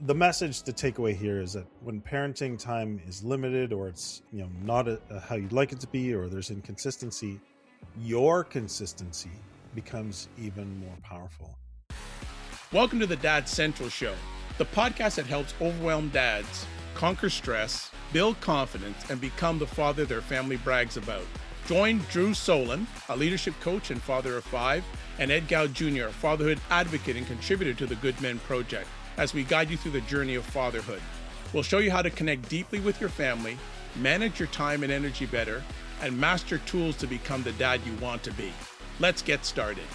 the message to take away here is that when parenting time is limited, or it's not how you'd like it to be, or there's inconsistency, your consistency becomes even more powerful. Welcome to the Dad Central Show, the podcast that helps overwhelmed dads conquer stress, build confidence, and become the father their family brags about. Join Drew Solon, a leadership coach and father of 5, and Ed Gow Jr., a fatherhood advocate and contributor to the Good Men Project, as we guide you through the journey of fatherhood. We'll show you how to connect deeply with your family, manage your time and energy better, and master tools to become the dad you want to be. Let's get started.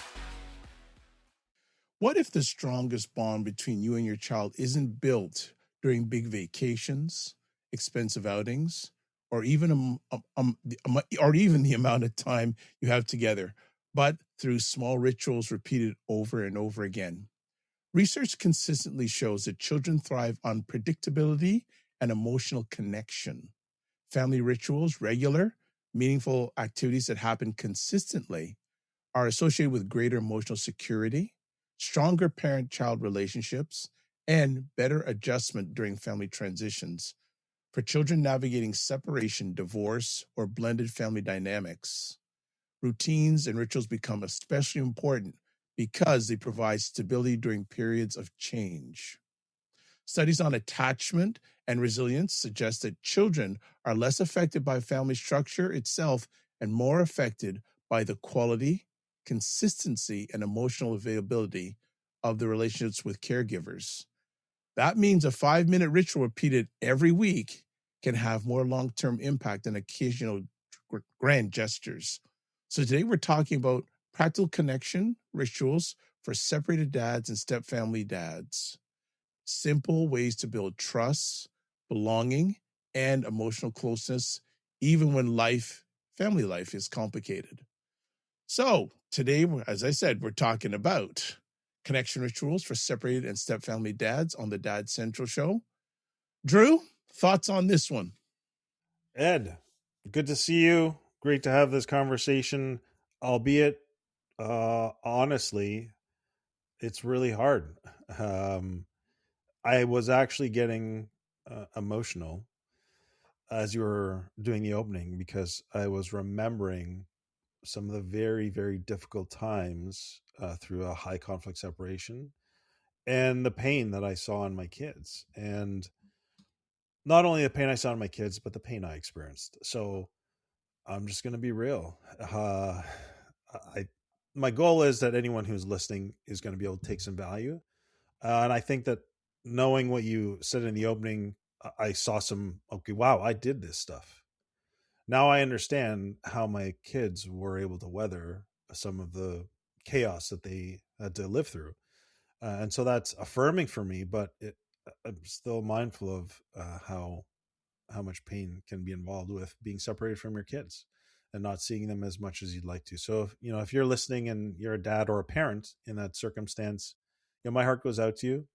What if the strongest bond between you and your child isn't built during big vacations, expensive outings, or even the amount of time you have together, but through small rituals repeated over and over again? Research consistently shows that children thrive on predictability and emotional connection. Family rituals, regular, meaningful activities that happen consistently, are associated with greater emotional security, stronger parent-child relationships, and better adjustment during family transitions. For children navigating separation, divorce, or blended family dynamics, routines and rituals become especially important because they provide stability during periods of change. Studies on attachment and resilience suggest that children are less affected by family structure itself and more affected by the quality, consistency, and emotional availability of the relationships with caregivers. That means a 5-minute ritual repeated every week can have more long-term impact than occasional grand gestures. So today we're talking about practical connection rituals for separated dads and stepfamily dads. Simple ways to build trust, belonging, and emotional closeness, even when family life is complicated. So today, as I said, we're talking about connection rituals for separated and stepfamily dads on the Dad Central Show. Drew, thoughts on this one? Ed, good to see you. Great to have this conversation, albeit honestly, it's really hard. I was actually getting emotional as you were doing the opening, because I was remembering some of the very, very difficult times through a high conflict separation, and the pain that I saw in my kids. And not only the pain I saw in my kids, but the pain I experienced. So I'm just going to be real. I My goal is that anyone who's listening is going to be able to take some value. And I think that knowing what you said in the opening, I saw some, okay, wow, I did this stuff. Now I understand how my kids were able to weather some of the chaos that they had to live through. And so that's affirming for me, but I'm still mindful of how much pain can be involved with being separated from your kids and not seeing them as much as you'd like to. So if you're listening and you're a dad or a parent in that circumstance, my heart goes out to you.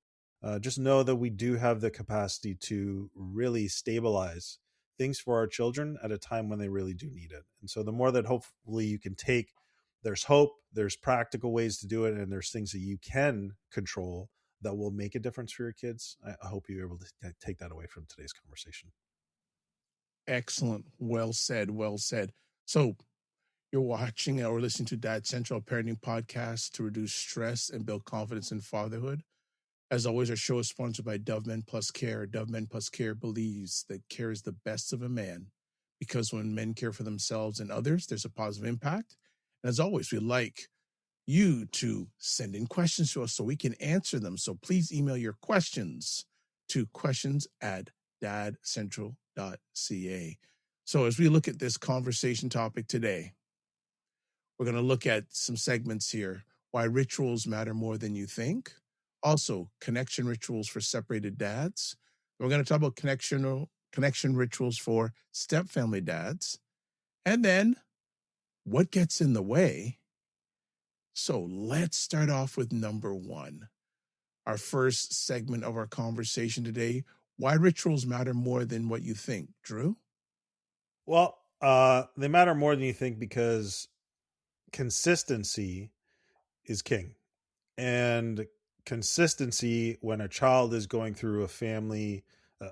Just know that we do have the capacity to really stabilize things for our children at a time when they really do need it. And so the more that hopefully you can take, there's hope, there's practical ways to do it, and there's things that you can control that will make a difference for your kids. I hope you're able to take that away from today's conversation. Excellent. Well said. Well said. So you're watching or listening to Dad Central, a parenting podcast to reduce stress and build confidence in fatherhood. As always, our show is sponsored by Dove Men Plus Care. Dove Men Plus Care believes that care is the best of a man, because when men care for themselves and others, there's a positive impact. And as always, we'd like you to send in questions to us so we can answer them. So please email your questions to questions@dadcentral.ca. So as we look at this conversation topic today, we're going to look at some segments here. Why rituals matter more than you think. Also, connection rituals for separated dads. We're going to talk about connection rituals for stepfamily dads. And then what gets in the way. So let's start off with number one. Our first segment of our conversation today. Why rituals matter more than what you think. Drew? Well, they matter more than you think because consistency is king. And consistency when a child is going through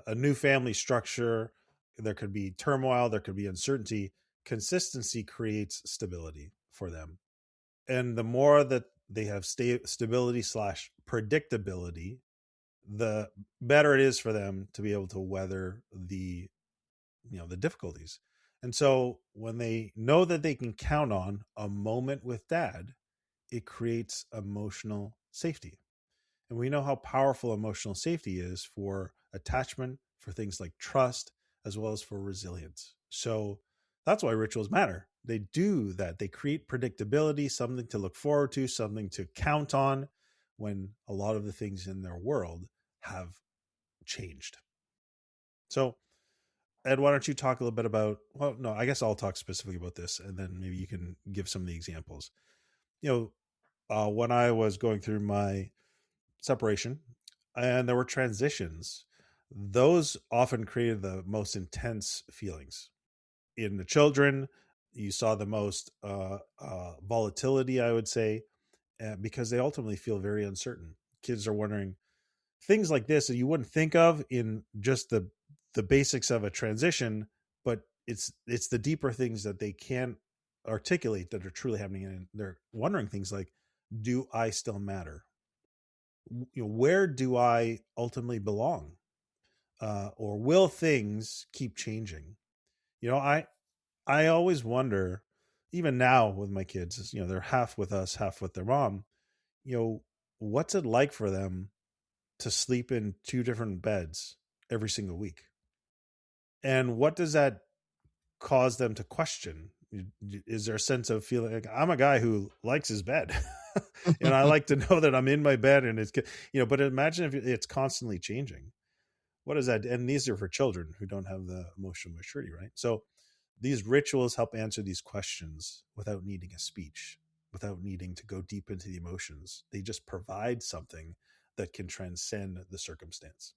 a new family structure. There could be turmoil, there could be uncertainty. Consistency creates stability for them, and the more that they have stability slash predictability, the better it is for them to be able to weather the difficulties. And so when they know that they can count on a moment with dad, it creates emotional safety. And we know how powerful emotional safety is for attachment, for things like trust, as well as for resilience. So that's why rituals matter. They do that. They create predictability, something to look forward to, something to count on when a lot of the things in their world have changed. So, Ed, why don't you talk a little bit about, well, no, I guess I'll talk specifically about this and then maybe you can give some of the examples. You when I was going through my separation and there were transitions, those often created the most intense feelings in the children. You saw the most volatility, I would say, because they ultimately feel very uncertain. Kids are wondering things like this that you wouldn't think of in just the basics of a transition, but it's the deeper things that they can't articulate that are truly happening, and they're wondering things like, do I still matter? Where do I ultimately belong? Or will things keep changing? I always wonder, even now with my kids, they're half with us, half with their mom. you know what's it like for them to sleep in two different beds every single week, and what does that cause them to question? Is there a sense of feeling like, I'm a guy who likes his bed and I like to know that I'm in my bed and it's good, but imagine if it's constantly changing. What is that? And these are for children who don't have the emotional maturity, right? So these rituals help answer these questions without needing a speech, without needing to go deep into the emotions. They just provide something that can transcend the circumstance.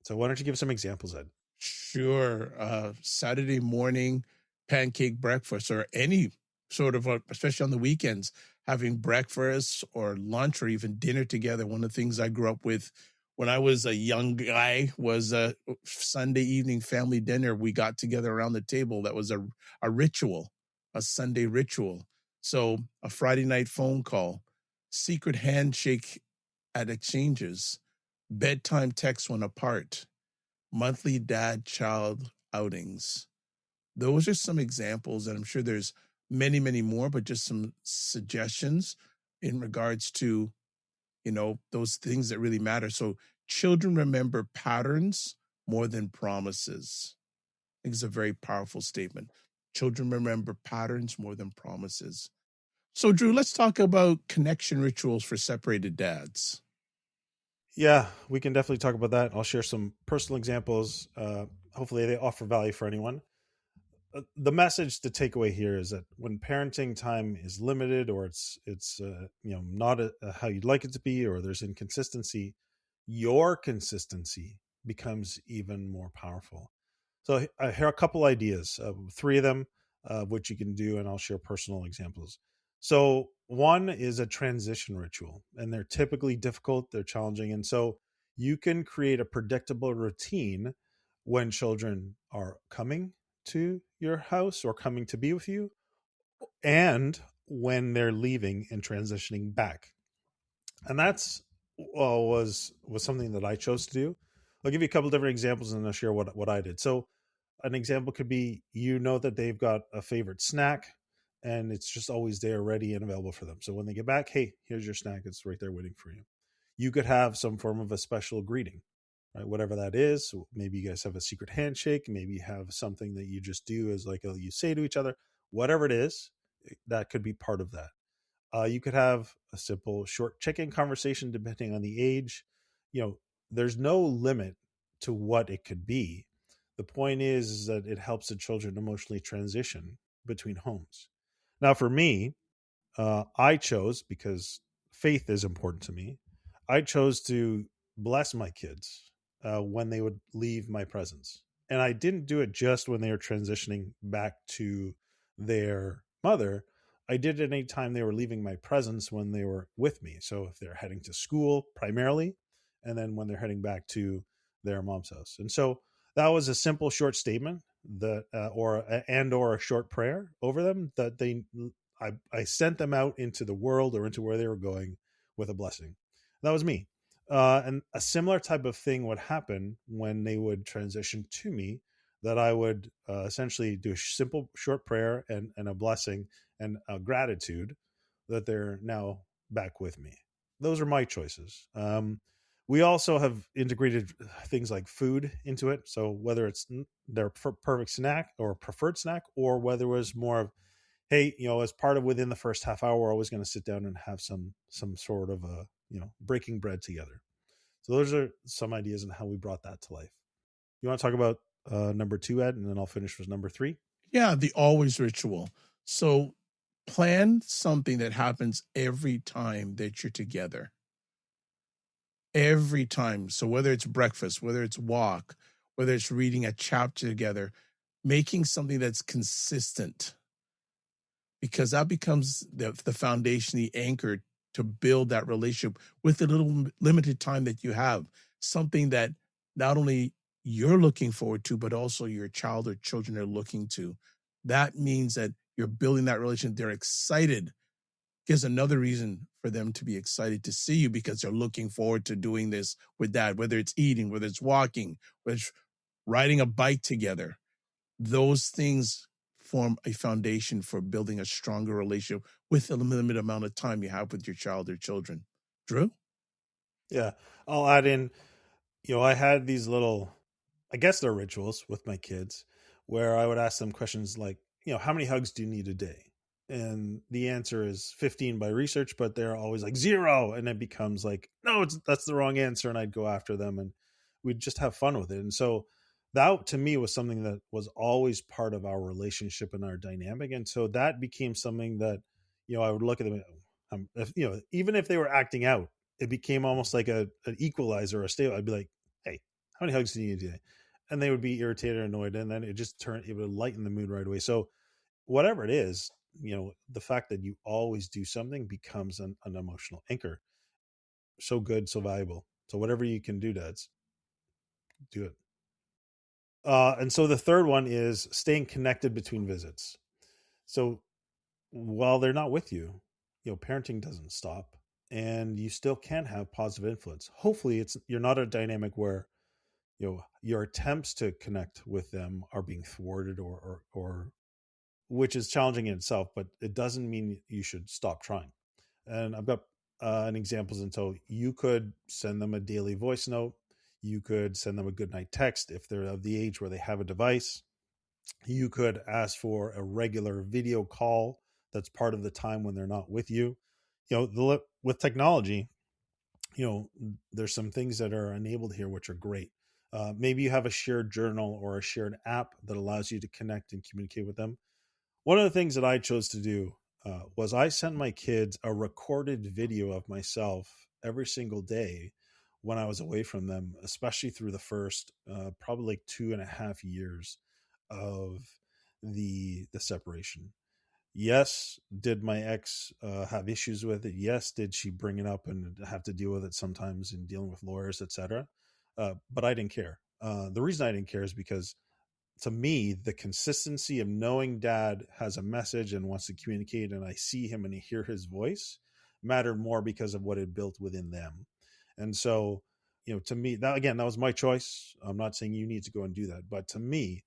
So why don't you give some examples, Ed? Sure. Saturday morning pancake breakfast or any sort of, especially on the weekends, having breakfast or lunch or even dinner together. One of the things I grew up with when I was a young guy was a Sunday evening family dinner. We got together around the table. That was a ritual, a Sunday ritual. So a Friday night phone call, secret handshake at exchanges, bedtime texts when apart, monthly dad child outings. Those are some examples, and I'm sure there's many, many more, but just some suggestions in regards to, those things that really matter. So children remember patterns more than promises. I think it's a very powerful statement. Children remember patterns more than promises. So, Drew, let's talk about connection rituals for separated dads. Yeah, we can definitely talk about that. I'll share some personal examples. Hopefully, they offer value for anyone. The message to take away here is that when parenting time is limited, or it's not how you'd like it to be, or there's inconsistency, your consistency becomes even more powerful. So I hear a couple ideas, three of them, which you can do, and I'll share personal examples. So one is a transition ritual, and they're typically difficult, they're challenging, and so you can create a predictable routine when children are coming to your house or coming to be with you, and when they're leaving and transitioning back. And that's was something that I chose to do. I'll give you a couple different examples and I'll share what I did. So an example could be, that they've got a favorite snack and it's just always there ready and available for them. So when they get back, hey, here's your snack, it's right there waiting for you. You could have some form of a special greeting, right? Whatever that is. So maybe you guys have a secret handshake, maybe you have something that you just do as like you say to each other. Whatever it is, that could be part of that. You could have a simple short check-in conversation depending on the age. There's no limit to what it could be. The point is that it helps the children emotionally transition between homes. Now, for me, I chose, because faith is important to me, I chose to bless my kids when they would leave my presence. And I didn't do it just when they were transitioning back to their mother. I did it anytime they were leaving my presence when they were with me. So if they're heading to school primarily, and then when they're heading back to their mom's house. And so that was a simple short statement that or a short prayer over them that I sent them out into the world or into where they were going with a blessing. That was me. And a similar type of thing would happen when they would transition to me, that I would essentially do a simple short prayer and a blessing and a gratitude that they're now back with me. Those are my choices. We also have integrated things like food into it. So whether it's their perfect snack or preferred snack, or whether it was more of, hey, as part of within the first half hour, we're always going to sit down and have some sort of a breaking bread together. So those are some ideas on how we brought that to life. You want to talk about number two, Ed, and then I'll finish with number three. Yeah, the always ritual. So plan something that happens every time that you're together. Every time. So whether it's breakfast, whether it's walk, whether it's reading a chapter together, making something that's consistent, because that becomes the foundation, the anchor to build that relationship with the little limited time that you have. Something that not only you're looking forward to, but also your child or children are looking to. That means that you're building that relationship. They're excited. Gives another reason for them to be excited to see you, because they're looking forward to doing this with dad, whether it's eating, whether it's walking, whether it's riding a bike together. Those things form a foundation for building a stronger relationship with the limited amount of time you have with your child or children. Drew? Yeah, I'll add in. I had these little, I guess they're rituals with my kids, where I would ask them questions like, how many hugs do you need a day? And the answer is 15 by research, but they're always like 0. And it becomes like, no, that's the wrong answer. And I'd go after them and we'd just have fun with it. And so that to me was something that was always part of our relationship and our dynamic. And so that became something that, I would look at them, even if they were acting out, it became almost like an equalizer or a stable. I'd be like, hey, how many hugs do you need today? And they would be irritated or annoyed. And then it would lighten the mood right away. So whatever it is, the fact that you always do something becomes an emotional anchor. So good, so valuable. So whatever you can do, dads, do it. And so the third one is staying connected between visits. So while they're not with you, parenting doesn't stop, and you still can have positive influence. Hopefully, you're not a dynamic where your attempts to connect with them are being thwarted or which is challenging in itself, but it doesn't mean you should stop trying. And I've got an examples. And so you could send them a daily voice note. You could send them a good night text if they're of the age where they have a device. You could ask for a regular video call that's part of the time when they're not with you. With technology, there's some things that are enabled here which are great. Maybe you have a shared journal or a shared app that allows you to connect and communicate with them. One of the things that I chose to do was I sent my kids a recorded video of myself every single day when I was away from them, especially through the first probably like 2.5 years of the separation. Yes, did my ex have issues with it? Yes, did she bring it up and have to deal with it sometimes in dealing with lawyers, etc. But I didn't care. The reason I didn't care is because to me, the consistency of knowing dad has a message and wants to communicate, and I see him and I hear his voice mattered more because of what it built within them. And so, to me, that was my choice. I'm not saying you need to go and do that, but to me,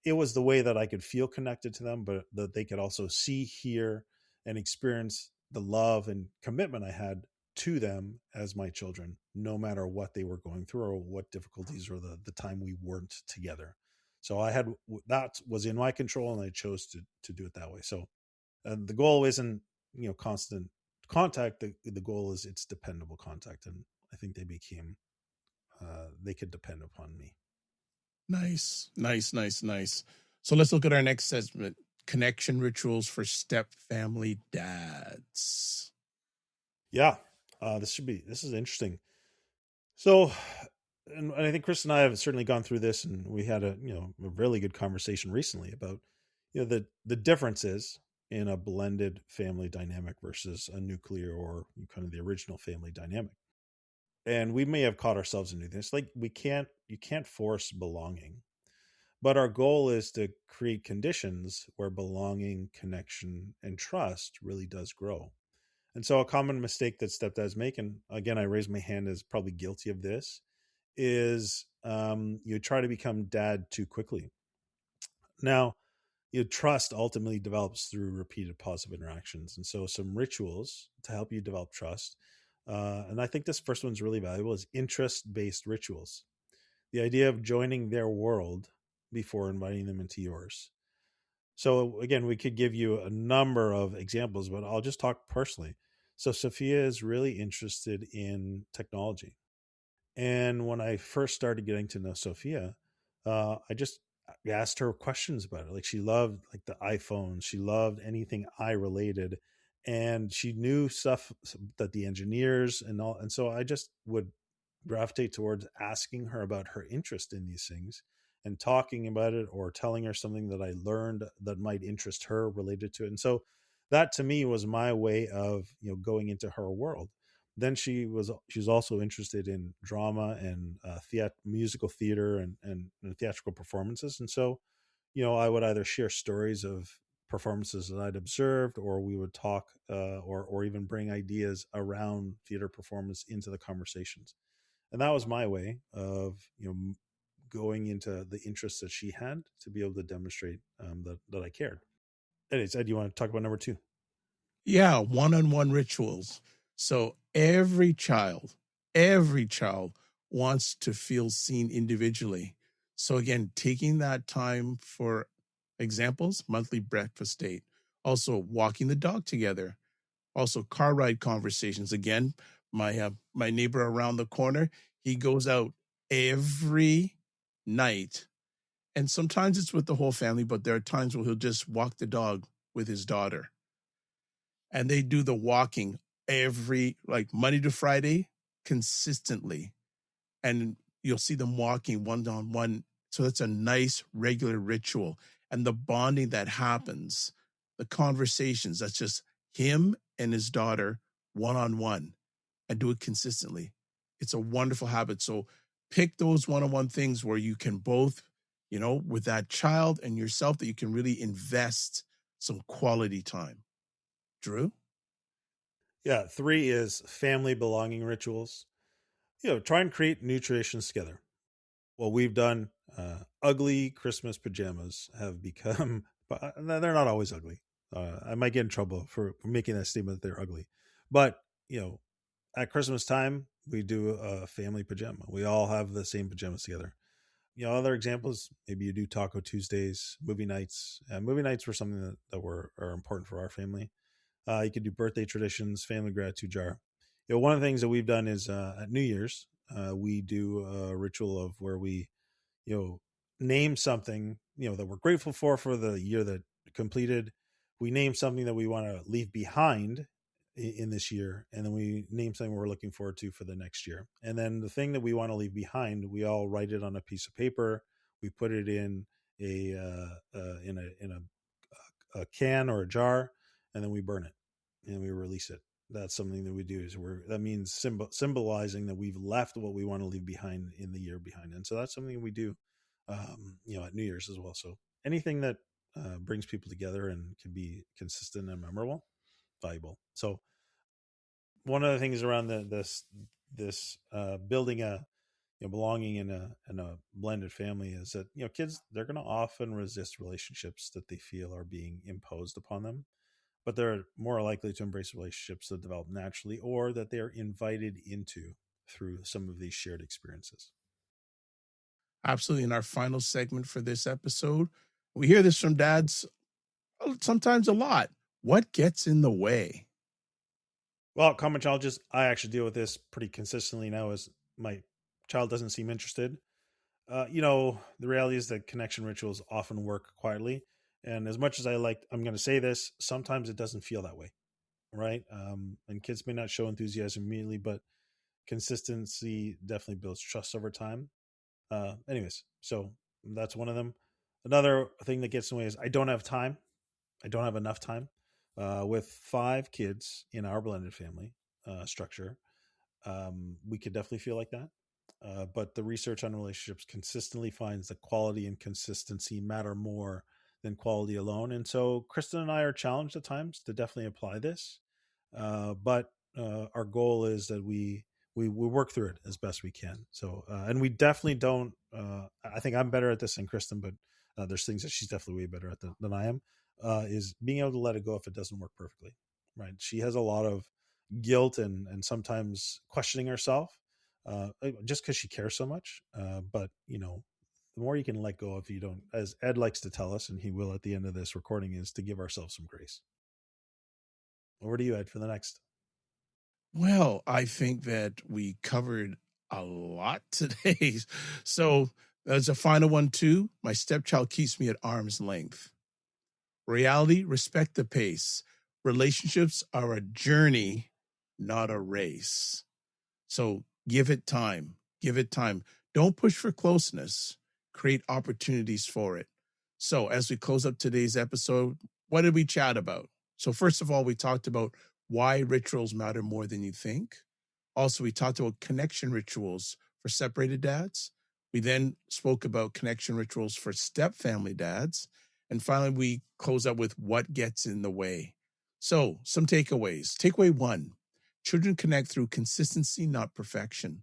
it was the way that I could feel connected to them, but that they could also see, hear, and experience the love and commitment I had to them as my children, no matter what they were going through or what difficulties or the time we weren't together. So that was in my control, and I chose to do it that way. So the goal isn't constant contact. The goal is it's dependable contact, and I think they could depend upon me. Nice, nice, nice, nice. So let's look at our next segment: connection rituals for step family dads. Yeah, this is interesting. So, and I think Chris and I have certainly gone through this, and we had a really good conversation recently about the differences. in a blended family dynamic versus a nuclear or kind of the original family dynamic. And we may have caught ourselves into this. Like you can't force belonging, but our goal is to create conditions where belonging, connection, and trust really does grow. And so a common mistake that stepdads make, and again, I raise my hand as probably guilty of this, is you try to become dad too quickly. Now, trust ultimately develops through repeated positive interactions. And so some rituals to help you develop trust. And I think this first one's really valuable is interest based rituals. The idea of joining their world before inviting them into yours. So again, we could give you a number of examples, but I'll just talk personally. So Sophia is really interested in technology. And when I first started getting to know Sophia, I just asked her questions about it. Like she loved like the iPhone, she loved anything I related, and she knew stuff that the engineers and all. And so I just would gravitate towards asking her about her interest in these things and talking about it or telling her something that I learned that might interest her related to it. And so that to me was my way of going into her world. Then she was also interested in drama and musical theater and theatrical performances. And so I would either share stories of performances that I'd observed, or we would talk or even bring ideas around theater performance into the conversations. And that was my way of going into the interests that she had to be able to demonstrate that I cared. Anyways, Ed, you want to talk about number two? Yeah, one-on-one rituals. So every child wants to feel seen individually. So again, taking that time for examples, monthly breakfast date, also walking the dog together, also car ride conversations. Again, my neighbor around the corner, he goes out every night, and sometimes it's with the whole family, but there are times where he'll just walk the dog with his daughter, and they do the walking every like Monday to Friday consistently, and you'll see them walking one on one. So that's a nice regular ritual, and the bonding that happens, the conversations, that's just him and his daughter one on one, and do it consistently. It's a wonderful habit. So pick those one on one things where you can both, with that child and yourself, that you can really invest some quality time. Drew? Yeah, three is family belonging rituals. Try and create new traditions together. Well, we've done ugly Christmas pajamas have become, but they're not always ugly. I might get in trouble for making that statement that they're ugly, but at Christmas time we do a family pajama. We all have the same pajamas together. Other examples, maybe you do Taco Tuesdays, movie nights. Movie nights were something that are important for our family. You could do birthday traditions, family gratitude jar. One of the things that we've done is at New Year's, we do a ritual of where we, you know, name something, that we're grateful for the year that completed. We name something that we want to leave behind in this year, and then we name something we're looking forward to for the next year. And then the thing that we want to leave behind, we all write it on a piece of paper. We put it in a can or a jar, and then we burn it and we release it. That's something that we do. That means symbolizing that we've left what we want to leave behind in the year behind. And so that's something we do, at New Year's as well. So anything that brings people together and can be consistent and memorable, valuable. So one of the things around this building a belonging in a blended family is that kids, they're going to often resist relationships that they feel are being imposed upon them, but they're more likely to embrace relationships that develop naturally or that they're invited into through some of these shared experiences. Absolutely. In our final segment for this episode, we hear this from dads sometimes a lot. What gets in the way? Well, common challenges, I actually deal with this pretty consistently now as my child doesn't seem interested. The reality is that connection rituals often work quietly. And as much as I'm going to say this, sometimes it doesn't feel that way, right? And kids may not show enthusiasm immediately, but consistency definitely builds trust over time. Anyways, so that's one of them. Another thing that gets in the way is I don't have time. I don't have enough time. With 5 kids in our blended family structure, we could definitely feel like that. But the research on relationships consistently finds that quality and consistency matter more than quality alone. And so Kristen and I are challenged at times to definitely apply this. But our goal is that we work through it as best we can. So, and we definitely don't. I think I'm better at this than Kristen, but there's things that she's definitely way better at than I am. Is being able to let it go if it doesn't work perfectly. Right? She has a lot of guilt and sometimes questioning herself, just because she cares so much. But the more you can let go if you don't, as Ed likes to tell us, and he will at the end of this recording, is to give ourselves some grace. Over to you, Ed, for the next. Well, I think that we covered a lot today. So, as a final one, too, my stepchild keeps me at arm's length. Reality, respect the pace. Relationships are a journey, not a race. So, give it time. Give it time. Don't push for closeness, create opportunities for it. So, as we close up today's episode, what did we chat about? So, first of all, we talked about why rituals matter more than you think. Also, we talked about connection rituals for separated dads. We then spoke about connection rituals for step family dads. And finally, we close up with what gets in the way. So, some takeaways. Takeaway 1: children connect through consistency, not perfection.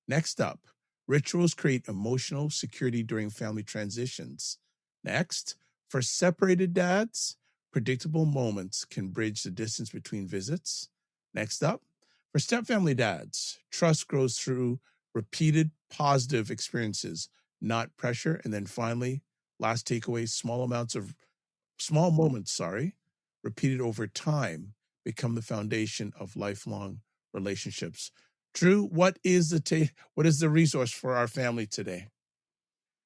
Next up, rituals create emotional security during family transitions. Next, for separated dads, predictable moments can bridge the distance between visits. Next up, for stepfamily dads, trust grows through repeated positive experiences, not pressure. And then finally, last takeaway, small moments, repeated over time become the foundation of lifelong relationships. Drew, what is the resource for our family today?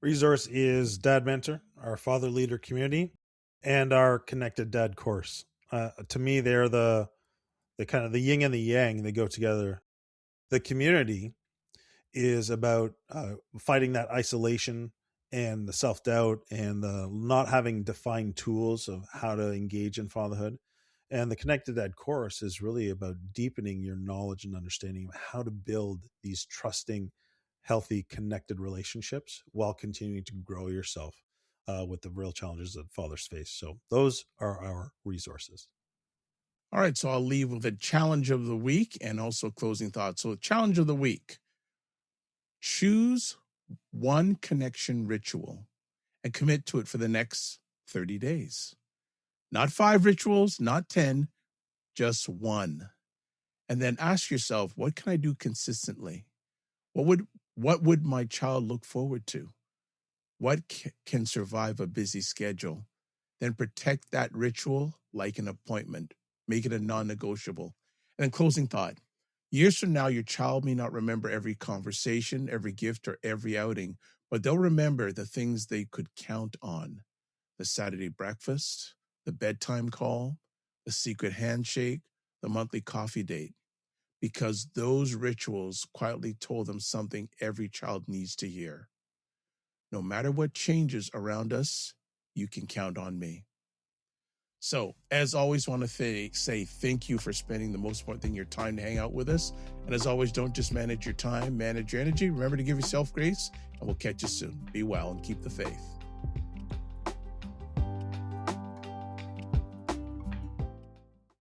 Resource is Dad Mentor, our father leader community, and our Connected Dad course. To me, they're the kind of the yin and the yang. They go together. The community is about fighting that isolation and the self doubt and the not having defined tools of how to engage in fatherhood. And the Connected Dad course is really about deepening your knowledge and understanding of how to build these trusting, healthy, connected relationships while continuing to grow yourself with the real challenges that fathers face. So those are our resources. All right, so I'll leave with a challenge of the week and also closing thoughts. So, challenge of the week: choose one connection ritual and commit to it for the next 30 days. Not 5 rituals, not 10, just one. And then ask yourself, what can I do consistently? What would my child look forward to? What can survive a busy schedule? Then protect that ritual like an appointment. Make it a non-negotiable. And then closing thought: years from now, your child may not remember every conversation, every gift, or every outing, but they'll remember the things they could count on: the Saturday breakfast, the bedtime call, the secret handshake, the monthly coffee date, because those rituals quietly told them something every child needs to hear. No matter what changes around us, you can count on me. So, as always, want to say thank you for spending the most important thing, your time, to hang out with us. And as always, don't just manage your time, manage your energy. Remember to give yourself grace, and we'll catch you soon. Be well and keep the faith.